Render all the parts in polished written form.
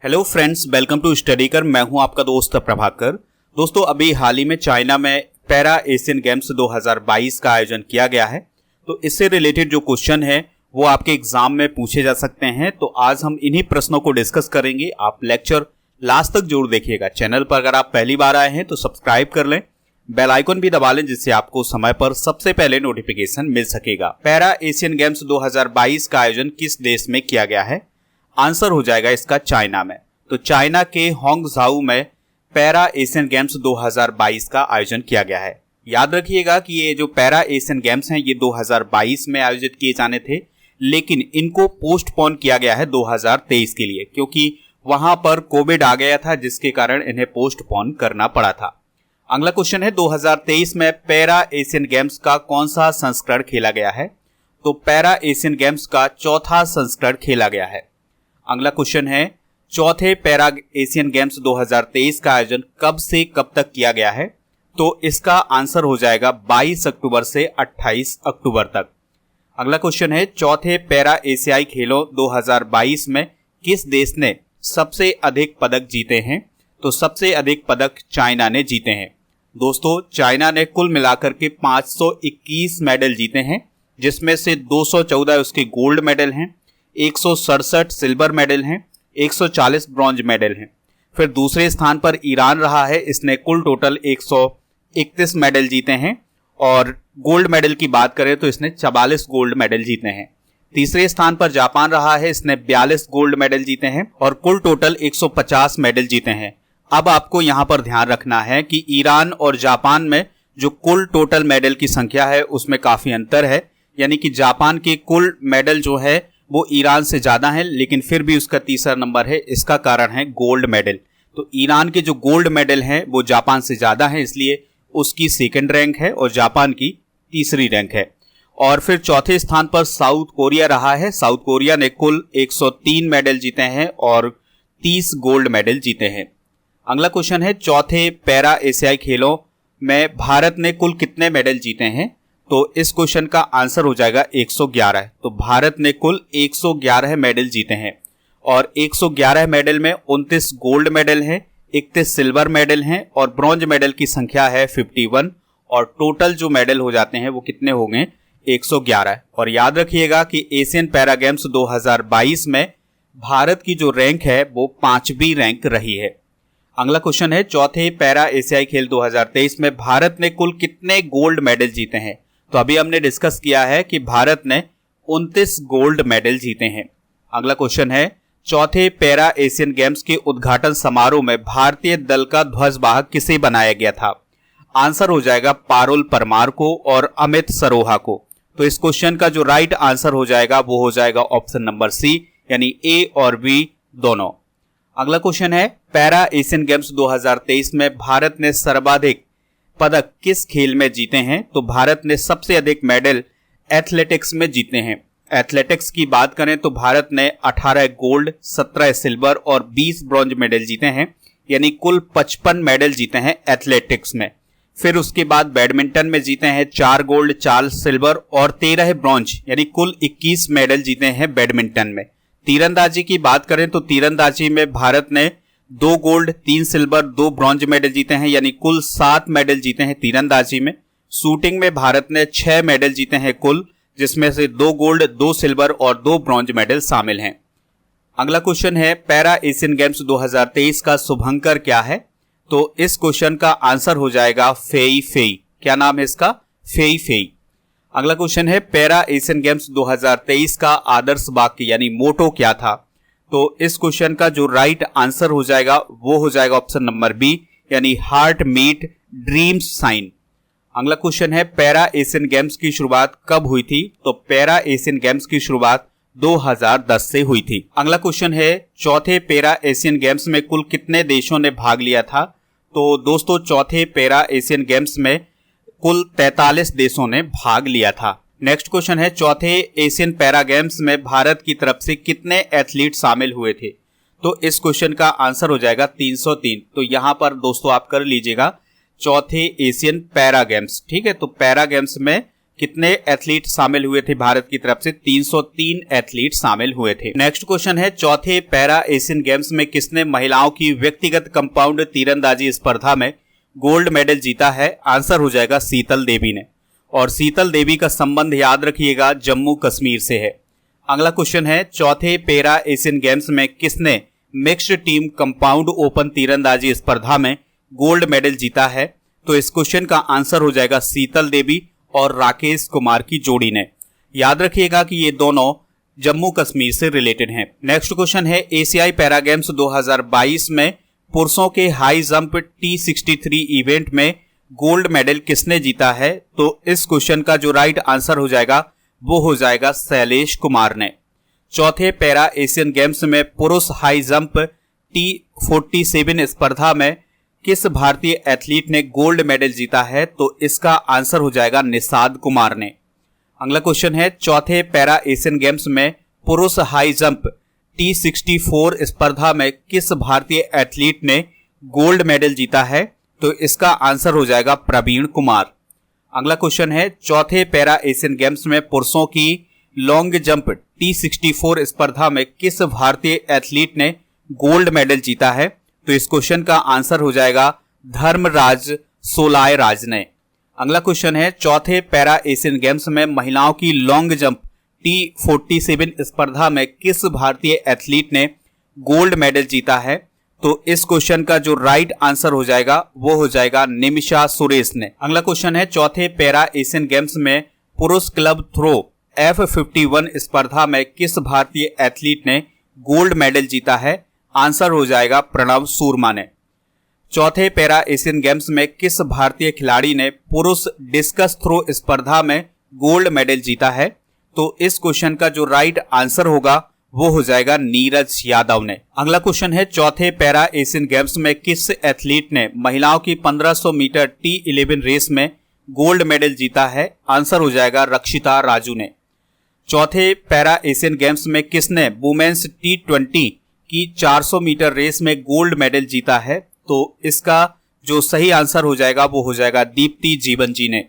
Hello friends, welcome to study कर। मैं हूं आपका दोस्त प्रभाकर। दोस्तों, अभी हाल ही में चाइना में पैरा एशियन गेम्स 2022 का आयोजन किया गया है। तो इससे रिलेटेड जो क्वेश्चन है वो आपके एग्जाम में पूछे जा सकते हैं। तो आज हम इन्हीं प्रश्नों को डिस्कस करेंगे। आप लेक्चर लास्ट तक जरूर देखिएगा। चैनल पर अगर आप पहली बार आए हैं तो सब्सक्राइब कर लें, बेल आइकन भी दबा लें, जिससे आपको समय पर सबसे पहले नोटिफिकेशन मिल सकेगा। पैरा एशियन गेम्स 2022 का आयोजन किस देश में किया गया है? आंसर हो जाएगा इसका चाइना में। तो चाइना के होंगझाऊ में पैरा एशियन गेम्स 2022 का आयोजन किया गया है। याद रखिएगा कि ये जो पैरा एशियन गेम्स हैं ये 2022 में आयोजित किए जाने थे, लेकिन इनको पोस्टपोन किया गया है 2023 के लिए, क्योंकि वहां पर कोविड आ गया था, जिसके कारण इन्हें पोस्टपोन करना पड़ा था। अगला क्वेश्चन है, 2023 में पैरा एशियन गेम्स का कौन सा संस्करण खेला गया है? तो पैरा एशियन गेम्स का चौथा संस्करण खेला गया है। अगला क्वेश्चन है, चौथे पैरा एशियन गेम्स 2023 का आयोजन कब से कब तक किया गया है? तो इसका आंसर हो जाएगा 22 अक्टूबर से 28 अक्टूबर तक। अगला क्वेश्चन है, चौथे पैरा एशियाई खेलों 2022 में किस देश ने सबसे अधिक पदक जीते हैं? तो सबसे अधिक पदक चाइना ने जीते हैं। दोस्तों, चाइना ने कुल मिलाकर के 521 मेडल जीते हैं, जिसमें से 214 उसके गोल्ड मेडल हैं, 167 सिल्वर मेडल हैं, 140 ब्रॉन्ज मेडल हैं। फिर दूसरे स्थान पर ईरान रहा है, इसने कुल टोटल 131 मेडल जीते हैं, और गोल्ड मेडल की बात करें तो इसने 44 गोल्ड मेडल जीते हैं। तीसरे स्थान पर जापान रहा है, इसने 42 गोल्ड मेडल जीते हैं और कुल टोटल 150 मेडल जीते हैं। अब आपको यहां पर ध्यान रखना है कि ईरान और जापान में जो कुल टोटल मेडल की संख्या है उसमें काफी अंतर है, यानी कि जापान के कुल मेडल जो है वो ईरान से ज्यादा है, लेकिन फिर भी उसका तीसरा नंबर है। इसका कारण है गोल्ड मेडल। तो ईरान के जो गोल्ड मेडल हैं वो जापान से ज्यादा है, इसलिए उसकी सेकंड रैंक है और जापान की तीसरी रैंक है। और फिर चौथे स्थान पर साउथ कोरिया रहा है। साउथ कोरिया ने कुल 103 मेडल जीते हैं और 30 गोल्ड मेडल जीते हैं। अगला क्वेश्चन है, चौथे पैरा एशियाई खेलों में भारत ने कुल कितने मेडल जीते हैं? तो इस क्वेश्चन का आंसर हो जाएगा 111। तो भारत ने कुल 111 मेडल जीते हैं और 111 मेडल में 29 गोल्ड मेडल हैं, 31 सिल्वर मेडल हैं और ब्रॉन्ज मेडल की संख्या है 51, और टोटल जो मेडल हो जाते हैं वो कितने हो गए? 111। और याद रखिएगा कि एशियन पैरा गेम्स 2022 में भारत की जो रैंक है वो 5वीं रैंक रही है। अगला क्वेश्चन है, चौथे पैरा एशियाई खेल 2023 में भारत ने कुल कितने गोल्ड मेडल जीते हैं? तो अभी हमने डिस्कस किया है कि भारत ने 29 गोल्ड मेडल जीते हैं। अगला क्वेश्चन है, चौथे पैरा एशियन गेम्स के उद्घाटन समारोह में भारतीय दल का ध्वजवाहक किसे बनाया गया था? आंसर हो जाएगा पारुल परमार को और अमित सरोहा को। तो इस क्वेश्चन का जो राइट आंसर हो जाएगा वो हो जाएगा ऑप्शन नंबर सी, यानी ए और बी दोनों। अगला क्वेश्चन है, पैरा एशियन गेम्स 2023 में भारत ने सर्वाधिक पदक किस खेल में जीते हैं? तो भारत ने सबसे अधिक मेडल एथलेटिक्स में जीते हैं। एथलेटिक्स की बात करें तो भारत ने 18 गोल्ड, 17 सिल्वर और 20 ब्रॉन्ज मेडल जीते हैं, यानी कुल 55 मेडल जीते हैं एथलेटिक्स में। फिर उसके बाद बैडमिंटन में जीते हैं 4 गोल्ड, 4 सिल्वर और 13 ब्रॉन्ज, यानी कुल 21 मेडल जीते हैं बैडमिंटन में। तीरंदाजी की बात करें तो तीरंदाजी में भारत ने 2 गोल्ड, 3 सिल्वर, 2 ब्रॉन्ज मेडल जीते हैं, यानी कुल 7 मेडल जीते हैं तीरंदाजी में। शूटिंग में भारत ने 6 मेडल जीते हैं कुल, जिसमें से 2 गोल्ड, 2 सिल्वर और 2 ब्रॉन्ज मेडल शामिल हैं। अगला क्वेश्चन है, पैरा एशियन गेम्स 2023 का शुभंकर क्या है? तो इस क्वेश्चन का आंसर हो जाएगा फेई फेई। क्या नाम है इसका? Fei Fei. अगला क्वेश्चन है, पैरा एशियन गेम्स 2023 का आदर्श वाक्य यानी मोटो क्या था? तो इस क्वेश्चन का जो राइट आंसर हो जाएगा वो हो जाएगा ऑप्शन नंबर बी, यानी हार्ट मीट ड्रीम्स साइन। अगला क्वेश्चन है, पैरा एशियन गेम्स की शुरुआत कब हुई थी? तो पैरा एशियन गेम्स की शुरुआत 2010 से हुई थी। अगला क्वेश्चन है, चौथे पैरा एशियन गेम्स में कुल कितने देशों ने भाग लिया था? तो दोस्तों, चौथे पैरा एशियन गेम्स में कुल 43 देशों ने भाग लिया था। नेक्स्ट क्वेश्चन है, चौथे एशियन पैरा गेम्स में भारत की तरफ से कितने एथलीट शामिल हुए थे? तो इस क्वेश्चन का आंसर हो जाएगा 303। तो यहां पर दोस्तों आप कर लीजिएगा चौथे एशियन पैरा गेम्स। ठीक है, तो पैरा गेम्स में कितने एथलीट शामिल हुए थे भारत की तरफ से? 303 एथलीट शामिल हुए थे। नेक्स्ट क्वेश्चन है, चौथे पैरा एशियन गेम्स में किसने महिलाओं की व्यक्तिगत कंपाउंड तीरंदाजी स्पर्धा में गोल्ड मेडल जीता है? आंसर हो जाएगा शीतल देवी ने। और शीतल देवी का संबंध याद रखिएगा जम्मू कश्मीर से है। अगला क्वेश्चन है, चौथे पैरा एशियन गेम्स में किसने मिक्स्ड टीम कंपाउंड ओपन तीरंदाजी स्पर्धा में गोल्ड मेडल जीता है? तो इस क्वेश्चन का आंसर हो जाएगा शीतल देवी और राकेश कुमार की जोड़ी ने। याद रखिएगा कि ये दोनों जम्मू कश्मीर से रिलेटेड हैं। नेक्स्ट क्वेश्चन है, एशियाई पैरा गेम्स 2022 में पुरुषों के हाई जंप T63 इवेंट में गोल्ड मेडल किसने जीता है? तो इस क्वेश्चन का जो राइट आंसर हो जाएगा वो हो जाएगा शैलेश कुमार ने। चौथे पैरा एशियन गेम्स में पुरुष हाई जंप T47 स्पर्धा में किस भारतीय एथलीट ने गोल्ड मेडल जीता है? तो इसका आंसर हो जाएगा निषाद कुमार ने। अगला क्वेश्चन है, चौथे पैरा एशियन गेम्स में पुरुष हाई जंप T64 स्पर्धा में किस भारतीय एथलीट ने गोल्ड मेडल जीता है? तो इसका आंसर हो जाएगा प्रवीण कुमार। अगला क्वेश्चन है, चौथे पैरा एशियन गेम्स में पुरुषों की लॉन्ग जंप T64 स्पर्धा में किस भारतीय एथलीट ने गोल्ड मेडल जीता है? तो इस क्वेश्चन का आंसर हो जाएगा धर्मराज सोलाय राज ने। अगला क्वेश्चन है, चौथे पैरा एशियन गेम्स में महिलाओं की लॉन्ग जंप T47 स्पर्धा में किस भारतीय एथलीट ने गोल्ड मेडल जीता है? तो इस क्वेश्चन का जो राइट आंसर हो जाएगा वो हो जाएगा निमिषा सुरेश ने। अगला क्वेश्चन है, चौथे पैरा एशियन गेम्स में पुरुष क्लब थ्रो F51 स्पर्धा में किस भारतीय एथलीट ने गोल्ड मेडल जीता है? आंसर हो जाएगा प्रणव सूरमा ने। चौथे पैरा एशियन गेम्स में किस भारतीय खिलाड़ी ने पुरुष डिस्कस थ्रो स्पर्धा में गोल्ड मेडल जीता है? तो इस क्वेश्चन का जो राइट आंसर होगा वो हो जाएगा नीरज यादव ने। अगला क्वेश्चन है, चौथे पैरा एशियन गेम्स में किस एथलीट ने महिलाओं की 1500 मीटर T11 रेस में गोल्ड मेडल जीता है? आंसर हो जाएगा रक्षिता राजू ने। चौथे पैरा एशियन गेम्स में किसने वुमेन्स T20 की 400 मीटर रेस में गोल्ड मेडल जीता है? तो इसका जो सही आंसर हो जाएगा वो हो जाएगा दीप्ति जीवन जी ने।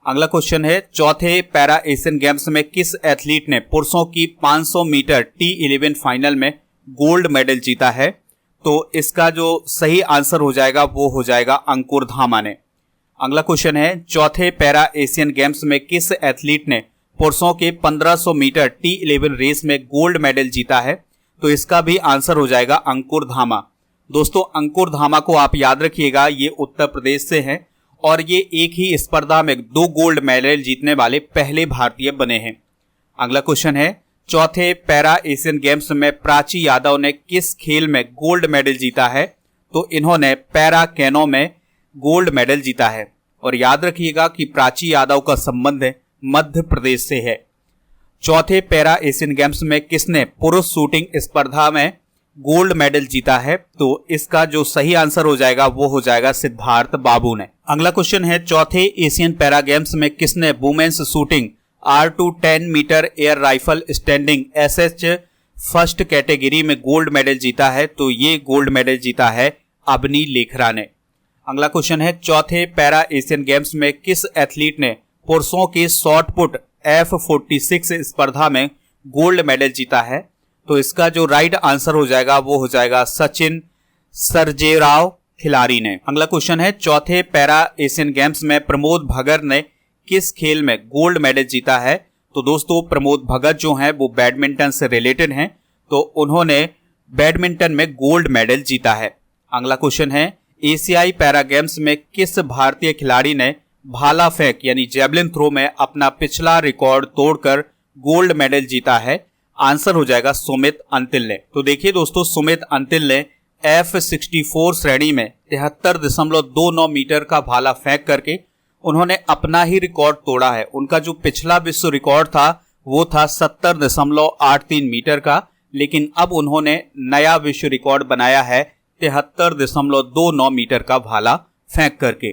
अगला क्वेश्चन है, चौथे पैरा एशियन गेम्स में किस एथलीट ने पुरुषों की 500 मीटर T11 फाइनल में गोल्ड मेडल जीता है? तो इसका जो सही आंसर हो जाएगा वो हो जाएगा अंकुर धामा ने। अगला क्वेश्चन है, चौथे पैरा एशियन गेम्स में किस एथलीट ने पुरुषों के 1500 मीटर T11 रेस में गोल्ड मेडल जीता है? तो इसका भी आंसर हो जाएगा अंकुर धामा। दोस्तों, अंकुर धामा को आप याद रखिएगा, ये उत्तर प्रदेश से हैं और ये एक ही स्पर्धा में 2 गोल्ड मेडल जीतने वाले पहले भारतीय बने हैं। अगला क्वेश्चन है, चौथे पैरा एशियन गेम्स में प्राची यादव ने किस खेल में गोल्ड मेडल जीता है? तो इन्होंने पैरा कैनो में गोल्ड मेडल जीता है। और याद रखिएगा कि प्राची यादव का संबंध मध्य प्रदेश से है। चौथे पैरा एशियन गेम्स में किसने पुरुष शूटिंग स्पर्धा में गोल्ड मेडल जीता है? तो इसका जो सही आंसर हो जाएगा वो हो जाएगा सिद्धार्थ बाबू ने। अगला क्वेश्चन है, चौथे एशियन पैरा गेम्स में किसने women's shooting R2 10 metre air rifle standing SH first category में गोल्ड मेडल जीता है? तो ये गोल्ड मेडल जीता है अबनी लेखरा ने। अगला क्वेश्चन है, चौथे पैरा एशियन गेम्स में किस एथलीट ने पुरुषों की शॉर्ट पुट F46 स्पर्धा में गोल्ड मेडल जीता है? तो इसका जो राइट आंसर हो जाएगा वो हो जाएगा सचिन सर्जेराव खिलाड़ी ने। अगला क्वेश्चन है, चौथे पैरा एशियन गेम्स में प्रमोद भगत ने किस खेल में गोल्ड मेडल जीता है? तो दोस्तों, प्रमोद भगत जो हैं वो बैडमिंटन से रिलेटेड हैं, तो उन्होंने बैडमिंटन में गोल्ड मेडल जीता है। अगला क्वेश्चन है, एशियाई पैरा गेम्स में किस भारतीय खिलाड़ी ने भाला फेंक यानी जेवलिन थ्रो में अपना पिछला रिकॉर्ड तोड़कर गोल्ड मेडल जीता है? आंसर हो जाएगा सुमित अंतिल ने। तो देखिए दोस्तों, सुमित अंतिल ने F64 श्रेणी में 73.29 मीटर का भाला फेंक करके उन्होंने अपना ही रिकॉर्ड तोड़ा है। उनका जो पिछला विश्व रिकॉर्ड था वो था 70.83 मीटर का, लेकिन अब उन्होंने नया विश्व रिकॉर्ड बनाया है 73.29 मीटर का भाला फेंक करके।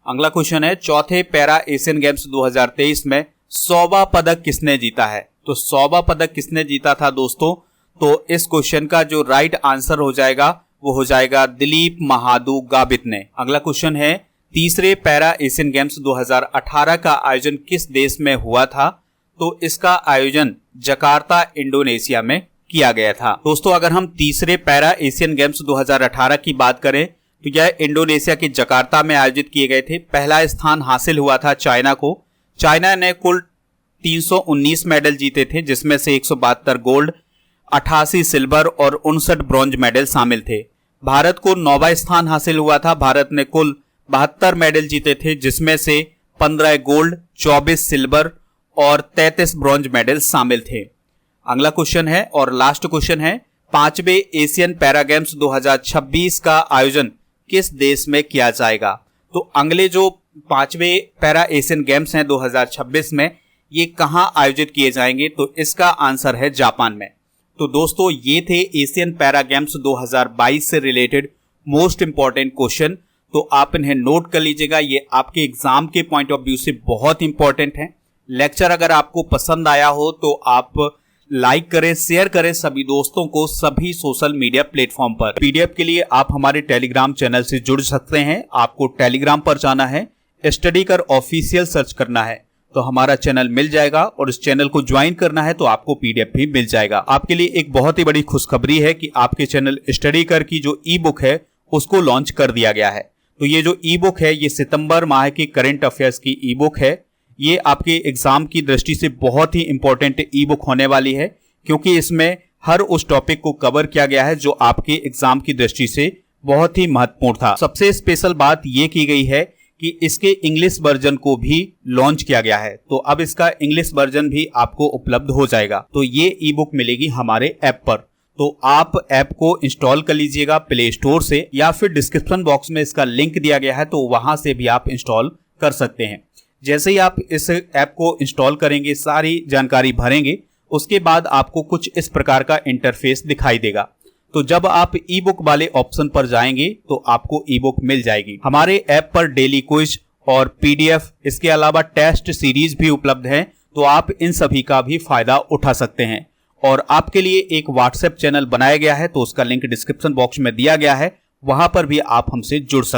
अगला क्वेश्चन है, चौथे पैरा एशियन गेम्स 2023 में 100वां पदक किसने जीता है? तो 100वां पदक किसने जीता था दोस्तों? तो इस क्वेश्चन का जो राइट आंसर हो जाएगा वो हो जाएगा दिलीप महादू गाबित ने। अगला क्वेश्चन है, तीसरे पैरा एशियन गेम्स 2018 का आयोजन किस देश में हुआ था? तो इसका आयोजन जकार्ता, इंडोनेशिया में किया गया था। दोस्तों, अगर हम तीसरे पैरा एशियन गेम्स 2018 की बात करें तो यह इंडोनेशिया के जकार्ता में आयोजित किए गए थे। पहला स्थान हासिल हुआ था चाइना को। चाइना ने कुल 319 मेडल जीते थे, जिसमें से 172 गोल्ड, 88 सिल्वर और 59 ब्रॉन्ज मेडल शामिल थे। भारत को 9वां स्थान हासिल हुआ था। भारत ने कुल 72 मेडल जीते थे, जिसमें से 15 गोल्ड, 24 सिल्वर और 33 ब्रॉन्ज मेडल शामिल थे। अगला क्वेश्चन है और लास्ट क्वेश्चन है, 5वें एशियन पैरा गेम्स 2026 का आयोजन किस देश में किया जाएगा? तो अगले जो 5वें पैरा एशियन गेम्स हैं 2026 में, ये कहां आयोजित किए जाएंगे? तो इसका आंसर है जापान में। तो दोस्तों, ये थे एशियन पैरा गेम्स 2022 से रिलेटेड मोस्ट इंपॉर्टेंट क्वेश्चन। तो आप इन्हें नोट कर लीजिएगा, ये आपके एग्जाम के पॉइंट ऑफ व्यू से बहुत इंपॉर्टेंट है। लेक्चर अगर आपको पसंद आया हो तो आप लाइक करें, शेयर करें सभी दोस्तों को सभी सोशल मीडिया प्लेटफॉर्म पर। पीडीएफ के लिए आप हमारे टेलीग्राम चैनल से जुड़ सकते हैं। आपको टेलीग्राम पर जाना है, स्टडी कर ऑफिशियल सर्च करना है तो हमारा चैनल मिल जाएगा और इस चैनल को ज्वाइन करना है तो आपको पीडीएफ भी मिल जाएगा। आपके लिए एक बहुत ही बड़ी खुशखबरी है कि आपके चैनल स्टडी कर की जो ई बुक है उसको लॉन्च कर दिया गया है। तो ये जो ई बुक है ये सितंबर माह की करंट अफेयर्स की ई बुक है। ये आपके एग्जाम की दृष्टि से बहुत ही इंपॉर्टेंट ई बुक होने वाली है, क्योंकि इसमें हर उस टॉपिक को कवर किया गया है जो आपके एग्जाम की दृष्टि से बहुत ही महत्वपूर्ण था। सबसे स्पेशल बात यह की गई है कि इसके इंग्लिश वर्जन को भी लॉन्च किया गया है। तो अब इसका इंग्लिश वर्जन भी आपको उपलब्ध हो जाएगा। तो ये ई बुक मिलेगी हमारे ऐप पर। तो आप ऐप को इंस्टॉल कर लीजिएगा प्ले स्टोर से, या फिर डिस्क्रिप्शन बॉक्स में इसका लिंक दिया गया है तो वहां से भी आप इंस्टॉल कर सकते हैं। जैसे ही आप इस ऐप को इंस्टॉल करेंगे, सारी जानकारी भरेंगे, उसके बाद आपको कुछ इस प्रकार का इंटरफेस दिखाई देगा। तो जब आप ई बुक वाले ऑप्शन पर जाएंगे तो आपको ई बुक मिल जाएगी। हमारे ऐप पर डेली क्विज और पीडीएफ, इसके अलावा टेस्ट सीरीज भी उपलब्ध है। तो आप इन सभी का भी फायदा उठा सकते हैं। और आपके लिए एक व्हाट्सएप चैनल बनाया गया है, तो उसका लिंक डिस्क्रिप्शन बॉक्स में दिया गया है, वहां पर भी आप हमसे जुड़ सकते हैं।